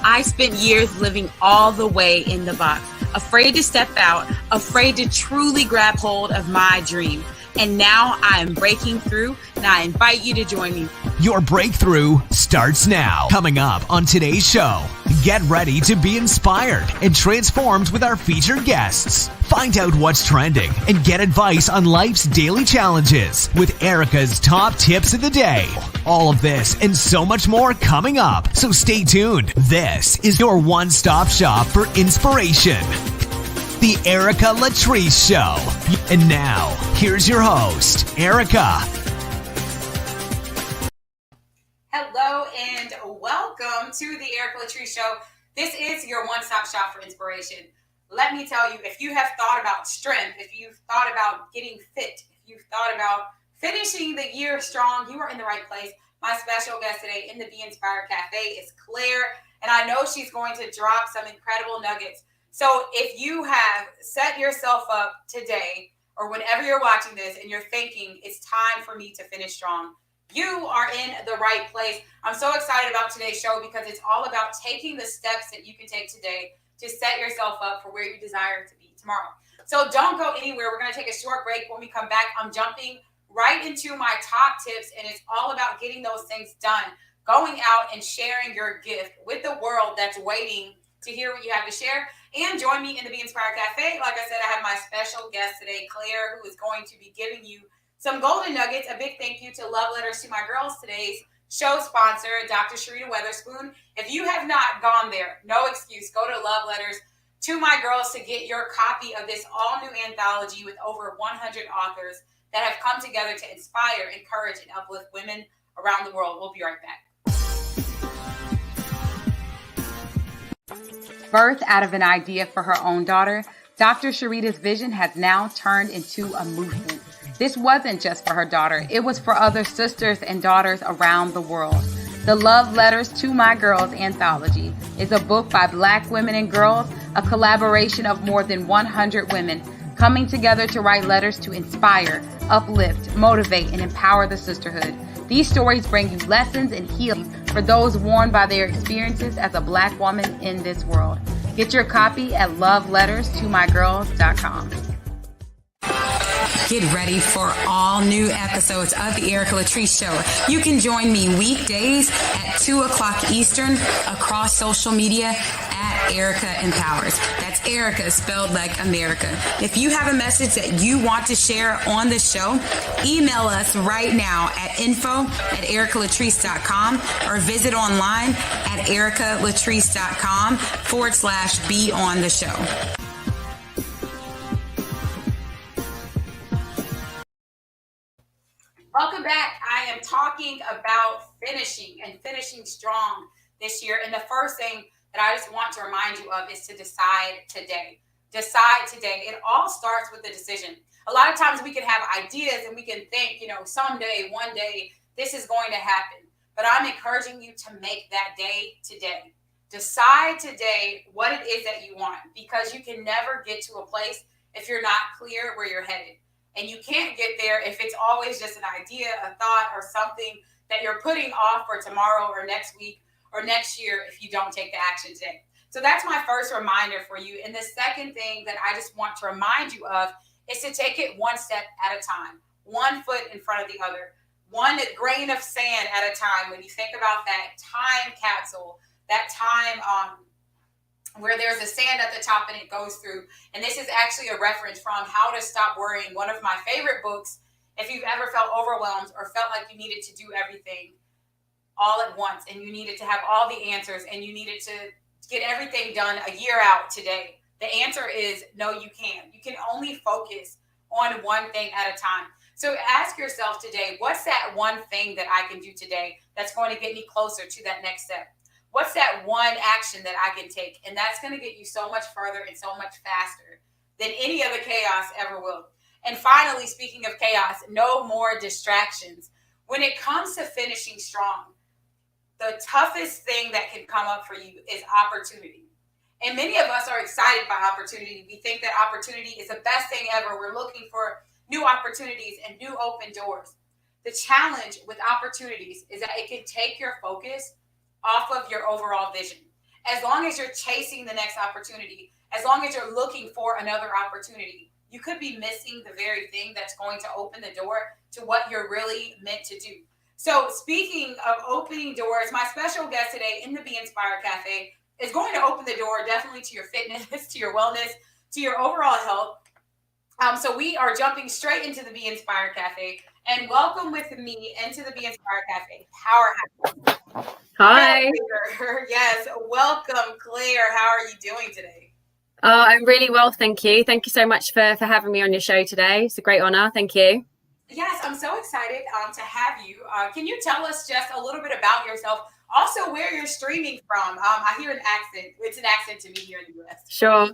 I spent years living all the way in the box, afraid to step out, afraid to truly grab hold of my dream. And now I am breaking through, and I invite you to join me. Your breakthrough starts now. Coming up on today's show, get ready to be inspired and transformed with our featured guests. Find out what's trending and get advice on life's daily challenges with Erica's top tips of the day. All of this and so much more coming up. So stay tuned. This is your one-stop shop for inspiration. The Erica Latrice Show. And now, here's your host, Erica. Hello and welcome to the Erica Latrice Show. This is your one-stop shop for inspiration. Let me tell you, if you have thought about strength, if you've thought about getting fit, if you've thought about finishing the year strong, you are in the right place. My special guest today in the Be Inspired Cafe is Claire, and I know she's going to drop some incredible nuggets. So if you have set yourself up today or whenever you're watching this and you're thinking it's time for me to finish strong, you are in the right place. I'm so excited about today's show because it's all about taking the steps that you can take today to set yourself up for where you desire to be tomorrow. So don't go anywhere. We're going to take a short break. When we come back, I'm jumping right into my top tips, and it's all about getting those things done, going out and sharing your gift with the world that's waiting to hear what you have to share. And join me in the Be Inspired Cafe. Like I said, I have my special guest today, Claire, who is going to be giving you some golden nuggets. A big thank you to Love Letters to My Girls, today's show sponsor, Dr. Sharita Weatherspoon. If you have not gone there, no excuse. Go to Love Letters to My Girls to get your copy of this all-new anthology with over 100 authors that have come together to inspire, encourage, and uplift women around the world. We'll be right back. Birthed out of an idea for her own daughter, Dr. Sharita's vision has now turned into a movement. This wasn't just for her daughter. It was for other sisters and daughters around the world. The Love Letters to My Girls anthology is a book by Black women and girls, a collaboration of more than 100 women coming together to write letters to inspire, uplift, motivate, and empower the sisterhood. These stories bring you lessons and healing for those worn by their experiences as a Black woman in this world. Get your copy at loveletterstomygirls.com. Get ready for all new episodes of the Erica Latrice Show. You can join me weekdays at 2 o'clock Eastern across social media at Erica Empowers. That's Erica spelled like America. If you have a message that you want to share on the show, email us right now at info@ericalatrice.com or visit online at ericalatrice.com/be on the show. Welcome back. I am talking about finishing and finishing strong this year. And the first thing that I just want to remind you of is to decide today. Decide today. It all starts with a decision. A lot of times we can have ideas and we can think, someday, one day, this is going to happen. But I'm encouraging you to make that day today. Decide today what it is that you want, because you can never get to a place if you're not clear where you're headed. And you can't get there if it's always just an idea, a thought, or something that you're putting off for tomorrow or next week or next year if you don't take the action today. So that's my first reminder for you. And the second thing that I just want to remind you of is to take it one step at a time, one foot in front of the other, one grain of sand at a time. When you think about that time capsule, that time where there's a sand at the top and it goes through. And this is actually a reference from How to Stop Worrying, one of my favorite books. If you've ever felt overwhelmed or felt like you needed to do everything all at once and you needed to have all the answers and you needed to get everything done a year out today, the answer is no, you can't. You can only focus on one thing at a time. So ask yourself today, what's that one thing that I can do today that's going to get me closer to that next step? What's that one action that I can take? And that's going to get you so much further and so much faster than any other chaos ever will. And finally, speaking of chaos, no more distractions. When it comes to finishing strong, the toughest thing that can come up for you is opportunity. And many of us are excited by opportunity. We think that opportunity is the best thing ever. We're looking for new opportunities and new open doors. The challenge with opportunities is that it can take your focus off of your overall vision. as long as you're chasing the next opportunity, as long as you're looking for another opportunity, you could be missing the very thing that's going to open the door to what you're really meant to do. So speaking of opening doors, my special guest today in the Be Inspired Cafe is going to open the door definitely to your fitness, to your wellness, to your overall health. So we are jumping straight into the Be Inspired Cafe, and welcome with me into the Be Inspired Cafe, Powerhouse. Hi. Yes, welcome, Claire. How are you doing today? I'm really well, thank you. Thank you so much for having me on your show today. It's a great honor. Thank you. Yes, I'm so excited to have you. Can you tell us just a little bit about yourself? Also, where you're streaming from? I hear an accent. It's an accent to me here in the US. Sure.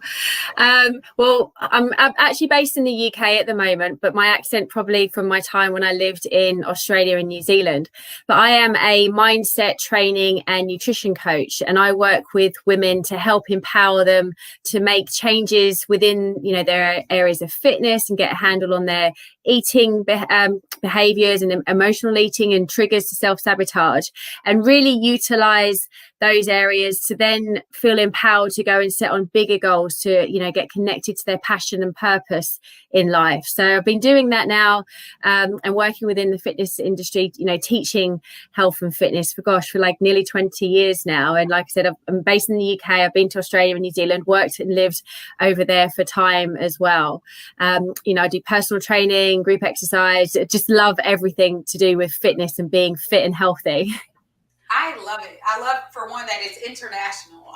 Well, I'm actually based in the UK at the moment, but my accent probably from my time when I lived in Australia and New Zealand. But I am a mindset training and nutrition coach, and I work with women to help empower them to make changes within, their areas of fitness and get a handle on their eating behaviors and emotional eating and triggers to self-sabotage, and really utilize those areas to then feel empowered to go and set on bigger goals to get connected to their passion and purpose in life. So I've been doing that now and working within the fitness industry, teaching health and fitness for like nearly 20 years now. And like I said, I'm based in the UK. I've been to Australia and New Zealand, worked and lived over there for time as well. I do personal training, group exercise, just love everything to do with fitness and being fit and healthy. I love it. I love, for one, that it's international,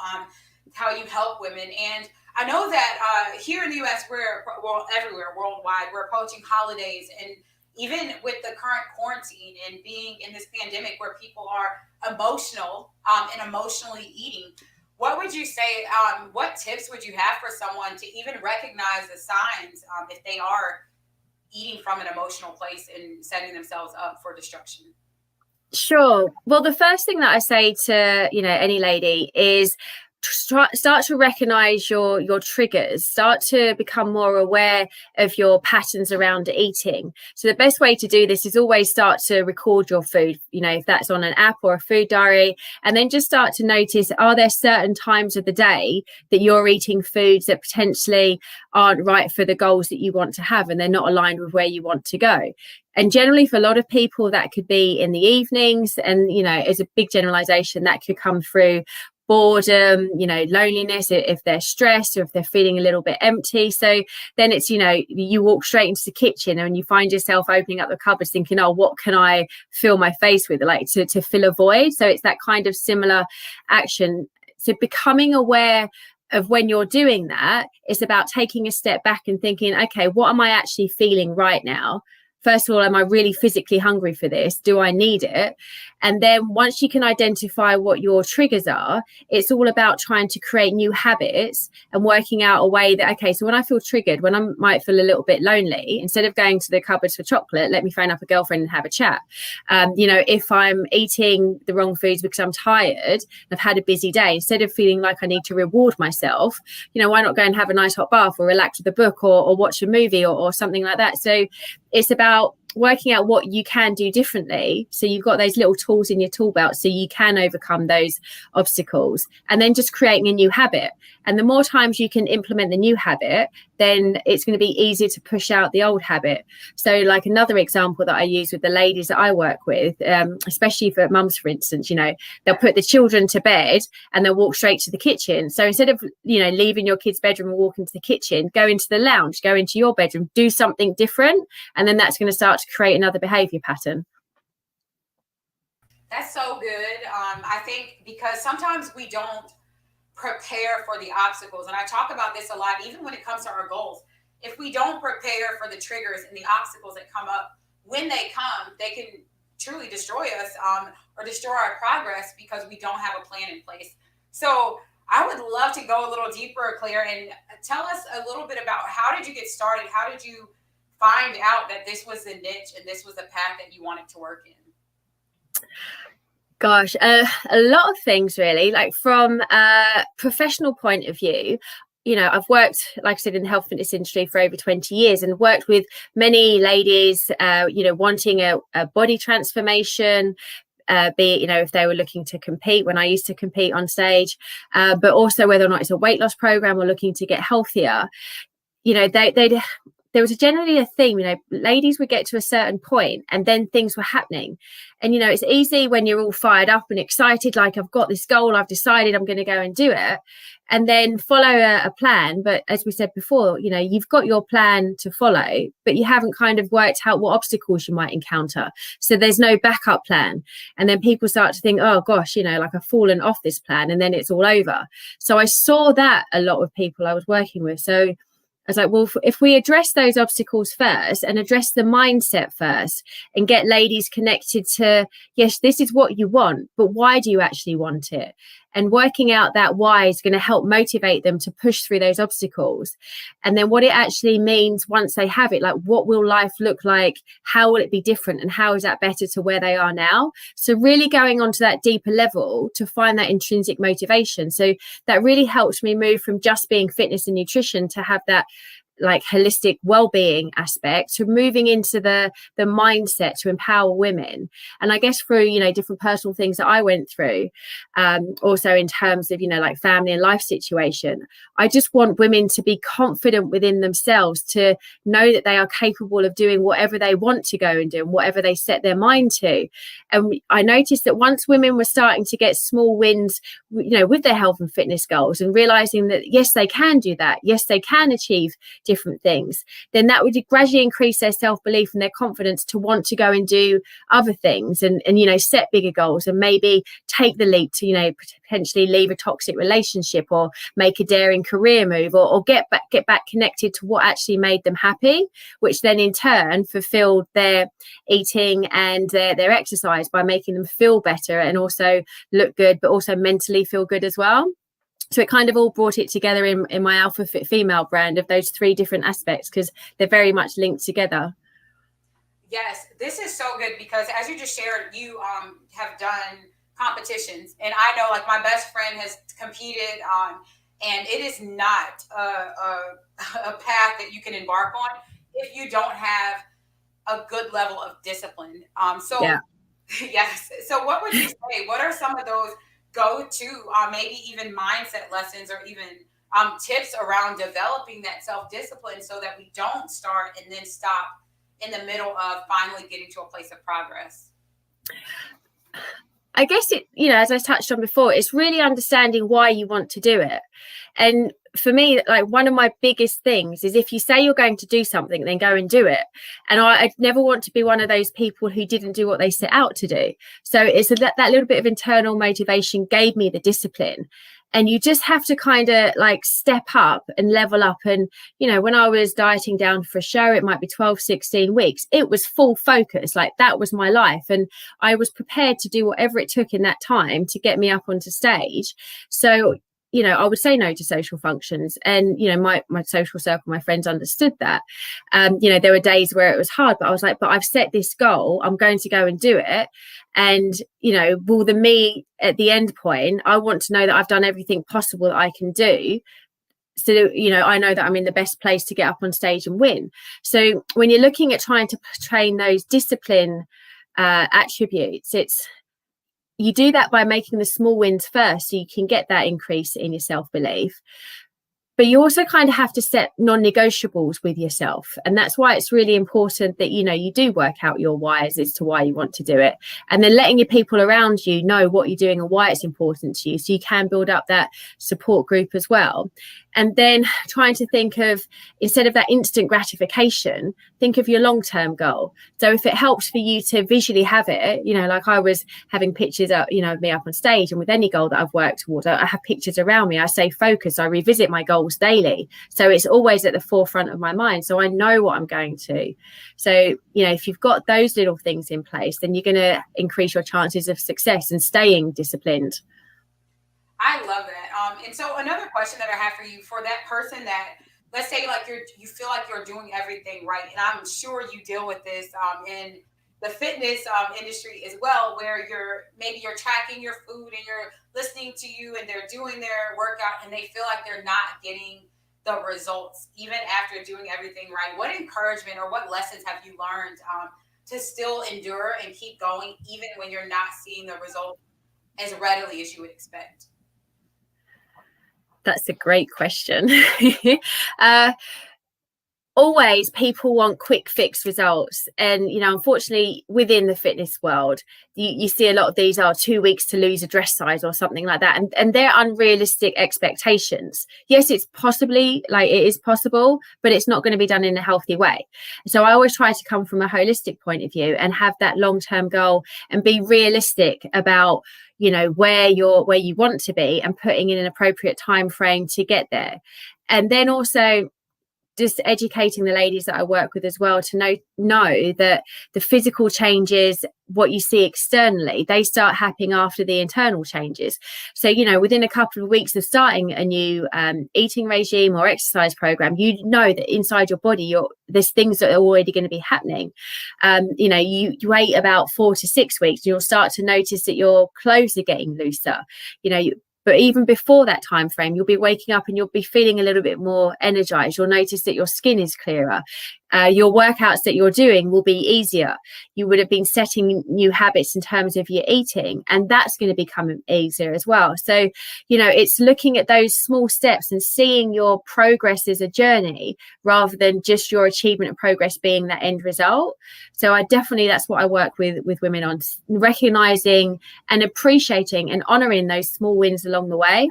how you help women. And I know that here in the U.S., everywhere, worldwide, we're approaching holidays. And even with the current quarantine and being in this pandemic where people are emotional and emotionally eating, what would you say, what tips would you have for someone to even recognize the signs if they are eating from an emotional place and setting themselves up for destruction? Sure. Well, the first thing that I say to, any lady is start to recognize your triggers, start to become more aware of your patterns around eating. So the best way to do this is always start to record your food, if that's on an app or a food diary, and then just start to notice, are there certain times of the day that you're eating foods that potentially aren't right for the goals that you want to have and they're not aligned with where you want to go? And generally for a lot of people that could be in the evenings, and as a big generalization, that could come through boredom, loneliness, if they're stressed or if they're feeling a little bit empty. So then it's, you walk straight into the kitchen and you find yourself opening up the cupboards thinking, oh, what can I fill my face with, like to fill a void? So it's that kind of similar action. So becoming aware of when you're doing that, it's about taking a step back and thinking, okay, what am I actually feeling right now? First of all, am I really physically hungry for this? Do I need it? And then once you can identify what your triggers are, it's all about trying to create new habits and working out a way that, okay, so when I feel triggered, when I might feel a little bit lonely, instead of going to the cupboards for chocolate, let me phone up a girlfriend and have a chat. If I'm eating the wrong foods because I'm tired, I've had a busy day, instead of feeling like I need to reward myself, why not go and have a nice hot bath or relax with a book or watch a movie or something like that? So it's about working out what you can do differently, so you've got those little tools in your tool belt so you can overcome those obstacles, and then just creating a new habit. And the more times you can implement the new habit, then it's going to be easier to push out the old habit. So like another example that I use with the ladies that I work with, especially for mums, for instance, they'll put the children to bed and they'll walk straight to the kitchen. So instead of leaving your kid's bedroom and walking to the kitchen, go into the lounge, go into your bedroom, do something different, and then that's going to start to create another behavior pattern. That's so good. I think because sometimes we don't prepare for the obstacles, and I talk about this a lot, even when it comes to our goals. If we don't prepare for the triggers and the obstacles that come up, when they come, they can truly destroy us or destroy our progress because we don't have a plan in place. So I would love to go a little deeper, Claire, and tell us a little bit about how did you get started? How did you find out that this was the niche and this was the path that you wanted to work in? Gosh, a lot of things really. Like from a professional point of view, I've worked, like I said, in the health fitness industry for over 20 years and worked with many ladies, wanting a body transformation, be it, if they were looking to compete when I used to compete on stage, but also whether or not it's a weight loss program or looking to get healthier. There was generally a theme, ladies would get to a certain point and then things were happening. And, it's easy when you're all fired up and excited, like I've got this goal, I've decided I'm going to go and do it, and then follow a plan. But as we said before, you've got your plan to follow, but you haven't kind of worked out what obstacles you might encounter. So there's no backup plan. And then people start to think, oh gosh, like I've fallen off this plan, and then it's all over. So I saw that a lot with people I was working with. So I was like, well, if we address those obstacles first and address the mindset first and get ladies connected to, yes, this is what you want, but why do you actually want it? And working out that why is going to help motivate them to push through those obstacles. And then what it actually means once they have it, like what will life look like? How will it be different? And how is that better to where they are now? So really going on to that deeper level to find that intrinsic motivation. So that really helps me move from just being fitness and nutrition to have that like holistic well-being aspect, to moving into the mindset to empower women. And I guess through different personal things that I went through, also in terms of like family and life situation, I just want women to be confident within themselves, to know that they are capable of doing whatever they want to go and do and whatever they set their mind to. And I noticed that once women were starting to get small wins with their health and fitness goals, and realizing that yes, they can do that, yes, they can achieve different things, then that would gradually increase their self-belief and their confidence to want to go and do other things and set bigger goals, and maybe take the leap to potentially leave a toxic relationship or make a daring career move, or get back connected to what actually made them happy, which then in turn fulfilled their eating and their exercise by making them feel better and also look good, but also mentally feel good as well. So it kind of all brought it together in my Alpha Fit Female brand of those three different aspects, because they're very much linked together. Yes, this is so good, because as you just shared, you have done competitions, and I know like my best friend has competed on, and it is not a path that you can embark on if you don't have a good level of discipline. Yeah. Yes. So what would you say? What are some of those go-to maybe even mindset lessons, or even tips around developing that self-discipline so that we don't start and then stop in the middle of finally getting to a place of progress? I guess it, as I touched on before, it's really understanding why you want to do it. And for me, like one of my biggest things is, if you say you're going to do something, then go and do it. And I never want to be one of those people who didn't do what they set out to do. So it's that little bit of internal motivation gave me the discipline. And you just have to kind of like step up and level up. And, when I was dieting down for a show, it might be 12, 16 weeks. It was full focus. Like that was my life. And I was prepared to do whatever it took in that time to get me up onto stage. So, I would say no to social functions, and, my social circle, my friends understood that. There were days where it was hard, but I was like, but I've set this goal, I'm going to go and do it. And, will the me at the end point, I want to know that I've done everything possible that I can do. So, I know that I'm in the best place to get up on stage and win. So when you're looking at trying to train those discipline attributes, you do that by making the small wins first, so you can get that increase in your self-belief. But you also kind of have to set non-negotiables with yourself. And that's why it's really important that, you do work out your whys as to why you want to do it. And then letting your people around you know what you're doing and why it's important to you, so you can build up that support group as well. And then trying to think of, instead of that instant gratification, think of your long-term goal. So if it helps for you to visually have it, like I was having pictures of, of me up on stage, and with any goal that I've worked towards, I have pictures around me. I stay focused. I revisit my goals daily. So it's always at the forefront of my mind. So I know what I'm going to. So, if you've got those little things in place, then you're going to increase your chances of success and staying disciplined. I love that. And so another question that I have for you, for that person that, let's say like you feel like you're doing everything right. And I'm sure you deal with this in the fitness industry as well, where you're tracking your food and you're listening to you, and they're doing their workout and they feel like they're not getting the results even after doing everything right. What encouragement or what lessons have you learned to still endure and keep going, even when you're not seeing the result as readily as you would expect? That's a great question. Always people want quick fix results, and unfortunately within the fitness world you see a lot of these are 2 weeks to lose a dress size or something like that, and they're unrealistic expectations. Yes, it is possible, but it's not going to be done in a healthy way. So I always try to come from a holistic point of view and have that long-term goal and be realistic about where you want to be, and putting in an appropriate time frame to get there. And then also just educating the ladies that I work with as well to know that the physical changes, what you see externally, they start happening after the internal changes. So, within a couple of weeks of starting a new eating regime or exercise program, that inside your body, there's things that are already going to be happening. You wait about 4 to 6 weeks, and you'll start to notice that your clothes are getting looser. But even before that time frame, you'll be waking up and you'll be feeling a little bit more energized. You'll notice that your skin is clearer. Your workouts that you're doing will be easier. You would have been setting new habits in terms of your eating, and that's going to become easier as well. So, it's looking at those small steps and seeing your progress as a journey rather than just your achievement and progress being that end result. So that's what I work with women on, recognizing and appreciating and honoring those small wins along the way.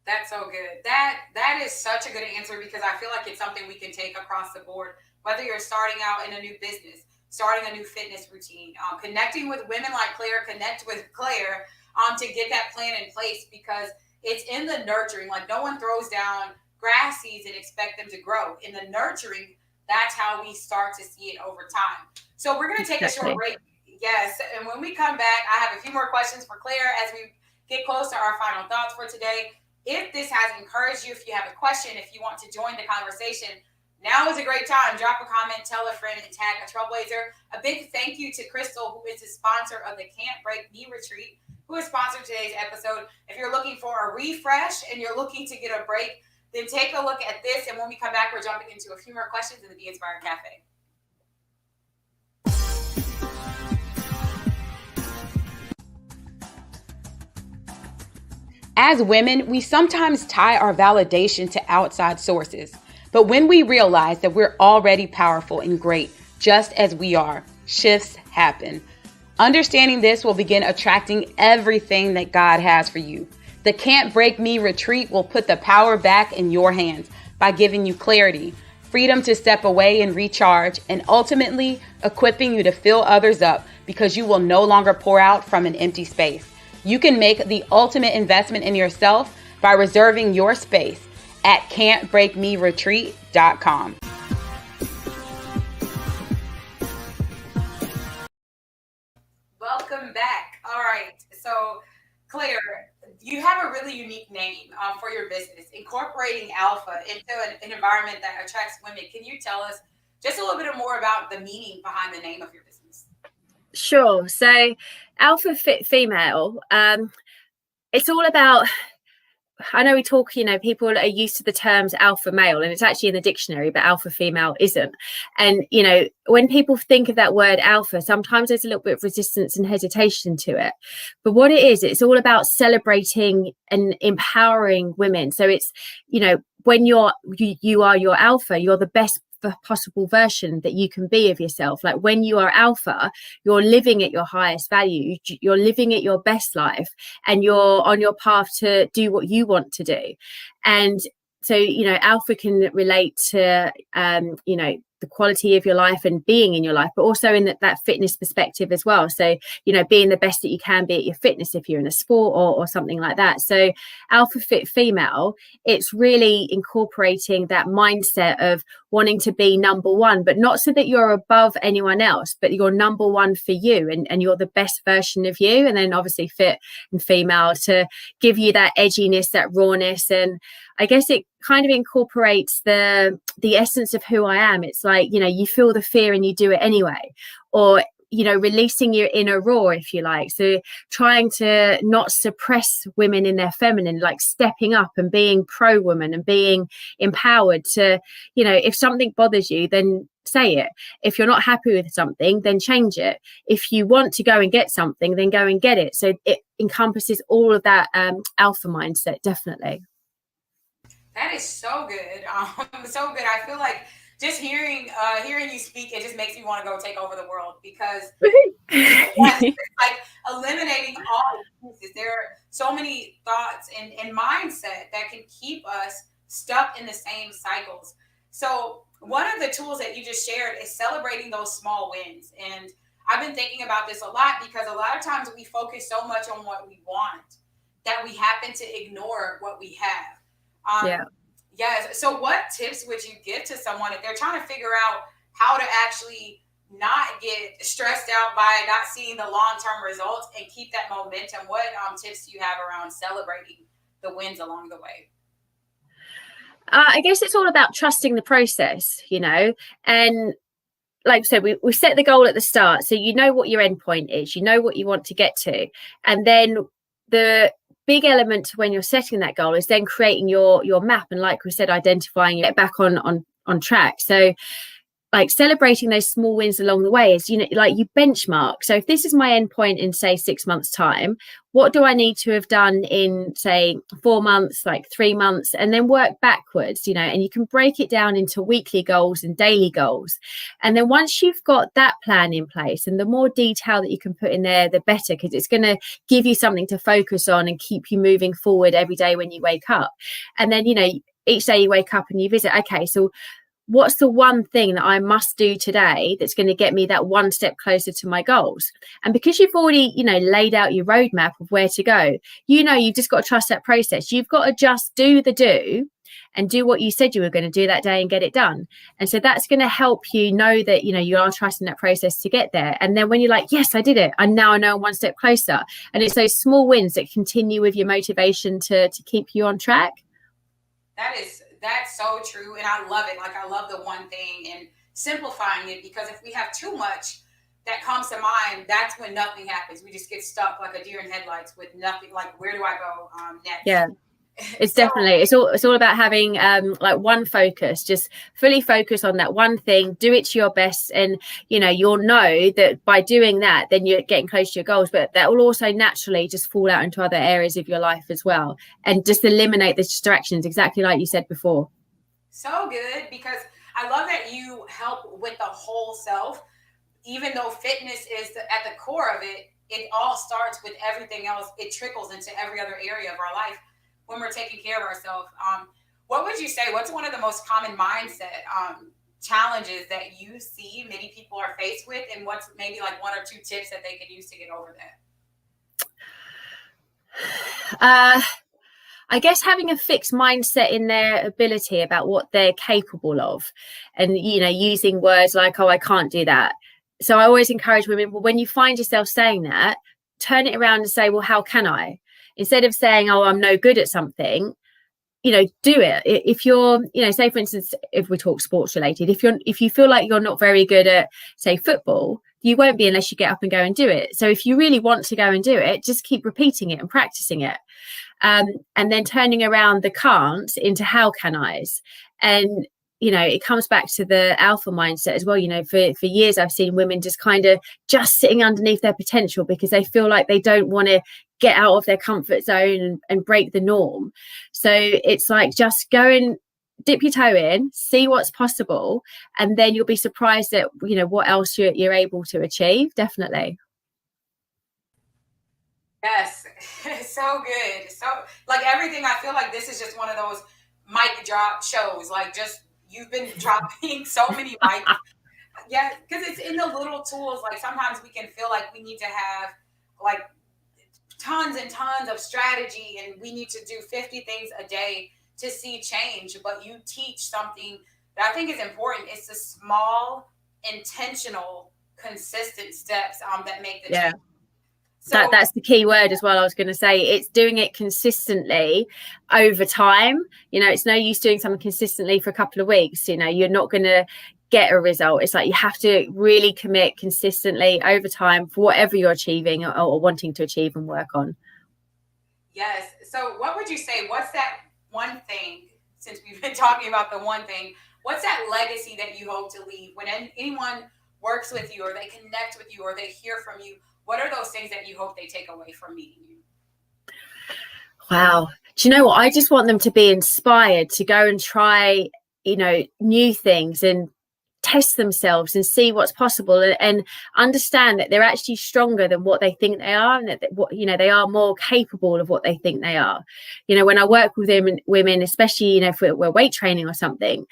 That's so good. That is such a good answer, because I feel like it's something we can take across the board, whether you're starting out in a new business, starting a new fitness routine, connecting with women like Claire, connect with Claire to get that plan in place, because it's in the nurturing. Like, no one throws down grass seeds and expect them to grow. In the nurturing, that's how we start to see it over time. So we're going to take a short break. Yes. And when we come back, I have a few more questions for Claire as we get close to our final thoughts for today. If this has encouraged you, if you have a question, if you want to join the conversation, now is a great time. Drop a comment, tell a friend, and tag a trailblazer. A big thank you to Crystal, who is the sponsor of the Can't Break Me Retreat, who has sponsored today's episode. If you're looking for a refresh and you're looking to get a break, then take a look at this. And when we come back, we're jumping into a few more questions in the Be Inspired Cafe. As women, we sometimes tie our validation to outside sources. But when we realize that we're already powerful and great, just as we are, shifts happen. Understanding this will begin attracting everything that God has for you. The Can't Break Me Retreat will put the power back in your hands by giving you clarity, freedom to step away and recharge, and ultimately equipping you to fill others up, because you will no longer pour out from an empty space. You can make the ultimate investment in yourself by reserving your space at can'tbreakmeretreat.com. Welcome back. All right. So, Claire, you have a really unique name for your business, incorporating alpha into an environment that attracts women. Can you tell us just a little bit more about the meaning behind the name of your business? Sure. So Alpha Fit Female, it's all about, I know we talk, people are used to the terms alpha male, and it's actually in the dictionary, but alpha female isn't. And, when people think of that word alpha, sometimes there's a little bit of resistance and hesitation to it. But what it is, it's all about celebrating and empowering women. So it's, when you are your alpha, you're the best possible version that you can be of yourself. Like, when you are alpha, you're living at your highest value, you're living at your best life, and you're on your path to do what you want to do. And so, alpha can relate to the quality of your life and being in your life, but also in that fitness perspective as well. So, being the best that you can be at your fitness if you're in a sport or something like that. So Alpha Fit Female, it's really incorporating that mindset of wanting to be number one, but not so that you're above anyone else, but you're number one for you, and you're the best version of you. And then obviously fit and female to give you that edginess, that rawness. And I guess it kind of incorporates the essence of who I am. It's like, you feel the fear and you do it anyway, or releasing your inner raw, if you like. So trying to not suppress women in their feminine, like stepping up and being pro woman and being empowered to, if something bothers you, then say it. If you're not happy with something, then change it. If you want to go and get something, then go and get it. So it encompasses all of that alpha mindset, definitely. That is so good. So good. I feel like just hearing you speak, it just makes me want to go take over the world, because yes, it's like eliminating all excuses. There are so many thoughts and mindset that can keep us stuck in the same cycles. So one of the tools that you just shared is celebrating those small wins. And I've been thinking about this a lot, because a lot of times we focus so much on what we want that we happen to ignore what we have. Yeah. Yes. So what tips would you give to someone if they're trying to figure out how to actually not get stressed out by not seeing the long-term results and keep that momentum? What tips do you have around celebrating the wins along the way? I guess it's all about trusting the process, and like I said, we set the goal at the start. So you know what your end point is, you know what you want to get to. And then the big element to when you're setting that goal is then creating your map. And like we said, identifying it back on track. So like celebrating those small wins along the way is, like you benchmark. So if this is my end point in, say, 6 months time, what do I need to have done in, say, 4 months, like 3 months, and then work backwards, and you can break it down into weekly goals and daily goals. And then once you've got that plan in place, and the more detail that you can put in there, the better, because it's going to give you something to focus on and keep you moving forward every day when you wake up. And then, each day you wake up and you visit, okay, so what's the one thing that I must do today that's going to get me that one step closer to my goals? And because you've already, laid out your roadmap of where to go, you've just got to trust that process. You've got to just do and do what you said you were going to do that day and get it done. And so that's going to help you know that, you are trusting that process to get there. And then when you're like, yes, I did it, and now I know I'm one step closer. And it's those small wins that continue with your motivation to keep you on track. That's so true. And I love it. Like, I love the one thing and simplifying it, because if we have too much that comes to mind, that's when nothing happens. We just get stuck like a deer in headlights with nothing. Like, where do I go next? Yeah. It's definitely, it's all about having like one focus, just fully focus on that one thing, do it to your best. And, you'll know that by doing that, then you're getting close to your goals, but that will also naturally just fall out into other areas of your life as well. And just eliminate the distractions, exactly like you said before. So good, because I love that you help with the whole self. Even though fitness is at the core of it, it all starts with everything else. It trickles into every other area of our life when we're taking care of ourselves. What would you say, what's one of the most common mindset challenges that you see many people are faced with, and what's maybe like 1 or 2 tips that they could use to get over that? I guess having a fixed mindset in their ability about what they're capable of, and, using words like, oh, I can't do that. So I always encourage women, well, when you find yourself saying that, turn it around and say, well, how can I? Instead of saying, oh, I'm no good at something, do it. If you're, say, for instance, if we talk sports related, if you feel like you're not very good at, say, football, you won't be unless you get up and go and do it. So if you really want to go and do it, just keep repeating it and practicing it. And then turning around the can'ts into how can I's. And, it comes back to the alpha mindset as well. For years, I've seen women just kind of just sitting underneath their potential because they feel like they don't want to get out of their comfort zone and break the norm. So it's like, just go and dip your toe in, see what's possible, and then you'll be surprised at, what else you're able to achieve. Definitely. Yes, so good. So, like, everything, I feel like this is just one of those mic drop shows. Like, just, you've been dropping so many mics. Yeah, because it's in the little tools. Like, sometimes we can feel like we need to have, like, tons and tons of strategy, and we need to do 50 things a day to see change. But you teach something that I think is important. It's the small, intentional, consistent steps that make the change. So that's the key word as well. I was going to say, it's doing it consistently over time. It's no use doing something consistently for a couple of weeks. You're not going to get a result. It's like you have to really commit consistently over time for whatever you're achieving or wanting to achieve and work on. Yes. So what would you say, what's that one thing, since we've been talking about the one thing, What's that legacy that you hope to leave when anyone works with you or they connect with you or they hear from you? What are those things that you hope they take away from meeting you? Wow. Do you know what? I just want them to be inspired to go and try, new things and test themselves and see what's possible, and understand that they're actually stronger than what they think they are, and that they are more capable of what they think they are. When I work with women, especially, if we're weight training or something,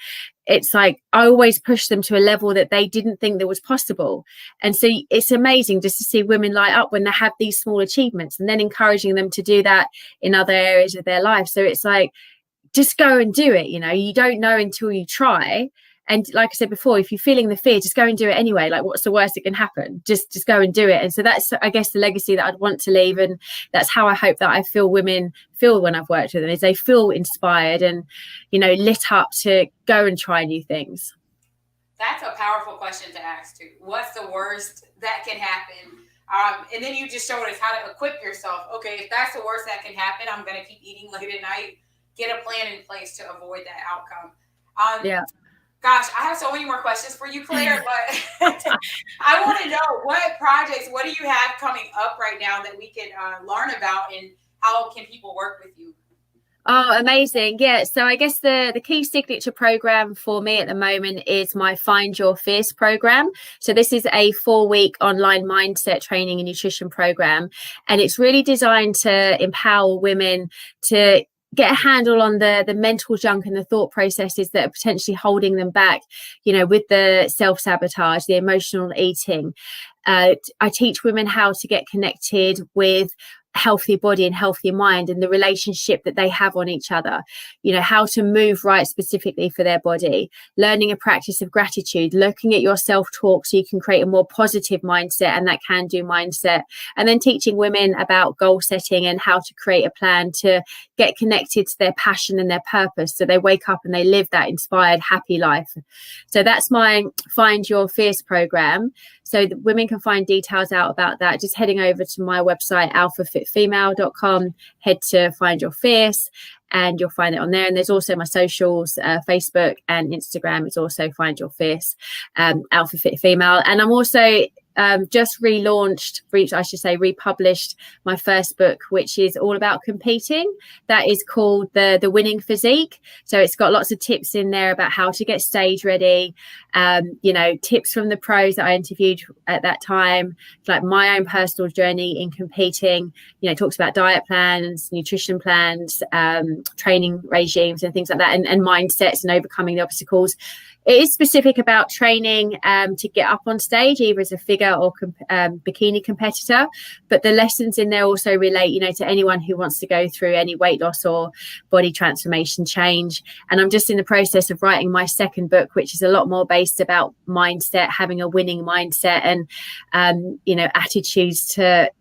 it's like I always push them to a level that they didn't think that was possible. And so it's amazing just to see women light up when they have these small achievements, and then encouraging them to do that in other areas of their life. So it's like, just go and do it. You don't know until you try. And like I said before, if you're feeling the fear, just go and do it anyway. Like, what's the worst that can happen? Just go and do it. And so that's, I guess, the legacy that I'd want to leave. And that's how I hope that I feel women feel when I've worked with them, is they feel inspired and, lit up to go and try new things. That's a powerful question to ask too. What's the worst that can happen? And then you just showed us how to equip yourself. Okay, if that's the worst that can happen, I'm going to keep eating late at night. Get a plan in place to avoid that outcome. Yeah. Gosh, I have so many more questions for you, Claire, but I want to know what do you have coming up right now that we can learn about, and how can people work with you? Oh, amazing. Yeah. So I guess the key signature program for me at the moment is my Find Your Fierce program. So this is a 4-week online mindset training and nutrition program, and it's really designed to empower women to get a handle on the mental junk and the thought processes that are potentially holding them back, with the self-sabotage, the emotional eating. I teach women how to get connected with healthy body and healthy mind, and the relationship that they have on each other, how to move right specifically for their body, learning a practice of gratitude, looking at your self-talk so you can create a more positive mindset and that can-do mindset, and then teaching women about goal setting and how to create a plan to get connected to their passion and their purpose, so they wake up and they live that inspired, happy life. So that's my Find Your Fierce program. So the women can find details out about that just heading over to my website, alphafitfemale.com. Head to Find Your Fierce and you'll find it on there. And there's also my socials, Facebook and Instagram. It's also Find Your Fierce, Alpha Fit Female. And I'm also just republished my first book, which is all about competing. That is called the Winning Physique. So it's got lots of tips in there about how to get stage ready, tips from the pros that I interviewed at that time, like my own personal journey in competing. It talks about diet plans, nutrition plans, training regimes and things like that, and mindsets and overcoming the obstacles. It is specific about training to get up on stage, either as a figure or bikini competitor. But the lessons in there also relate, to anyone who wants to go through any weight loss or body transformation change. And I'm just in the process of writing my second book, which is a lot more based about mindset, having a winning mindset, and attitudes to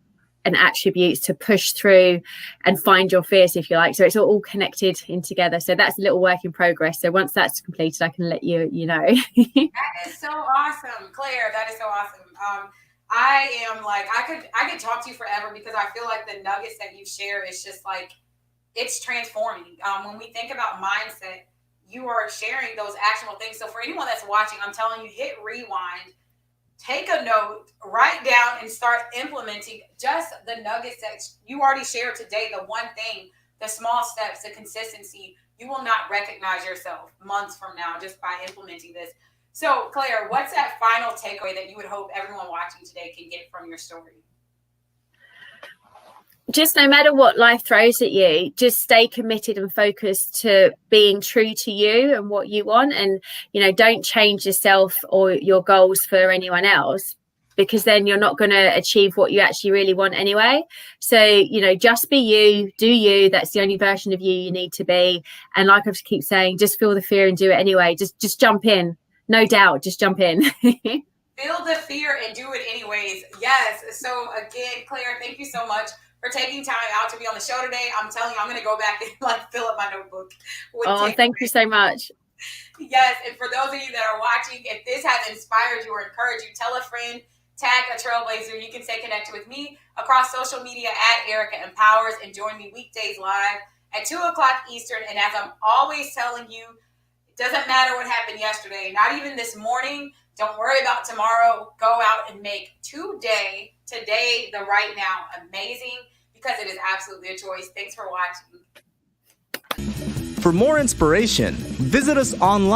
and attributes to push through and find your fierce, if you like. So it's all connected in together. So that's a little work in progress. So once that's completed, I can let you know. That is so awesome, Claire. That is so awesome. I am like, I could talk to you forever, because I feel like the nuggets that you share is just like, it's transforming. When we think about mindset, you are sharing those actionable things. So for anyone that's watching, I'm telling you, hit rewind, take a note, write down, and start implementing just the nuggets that you already shared today. The one thing, the small steps, the consistency. You will not recognize yourself months from now just by implementing this. So, Claire, what's that final takeaway that you would hope everyone watching today can get from your story? Just no matter what life throws at you, just stay committed and focused to being true to you and what you want. And, don't change yourself or your goals for anyone else, because then you're not going to achieve what you actually really want anyway. So, just be you, do you. That's the only version of you need to be. And like I keep saying, just feel the fear and do it anyway. Just jump in. No doubt. Just jump in. Feel the fear and do it anyways. Yes. So again, Claire, thank you so much for taking time out to be on the show today. I'm telling you, I'm going to go back and fill up my notebook. Thank you so much. Yes. And for those of you that are watching, if this has inspired you or encouraged you, tell a friend, tag a trailblazer. You can stay connected with me across social media at Erica Empowers, and join me weekdays live at 2:00 Eastern. And as I'm always telling you, Doesn't matter what happened yesterday, not even this morning. Don't worry about tomorrow. Go out and make today, the right now, amazing, because it is absolutely a choice. Thanks for watching. For more inspiration, visit us online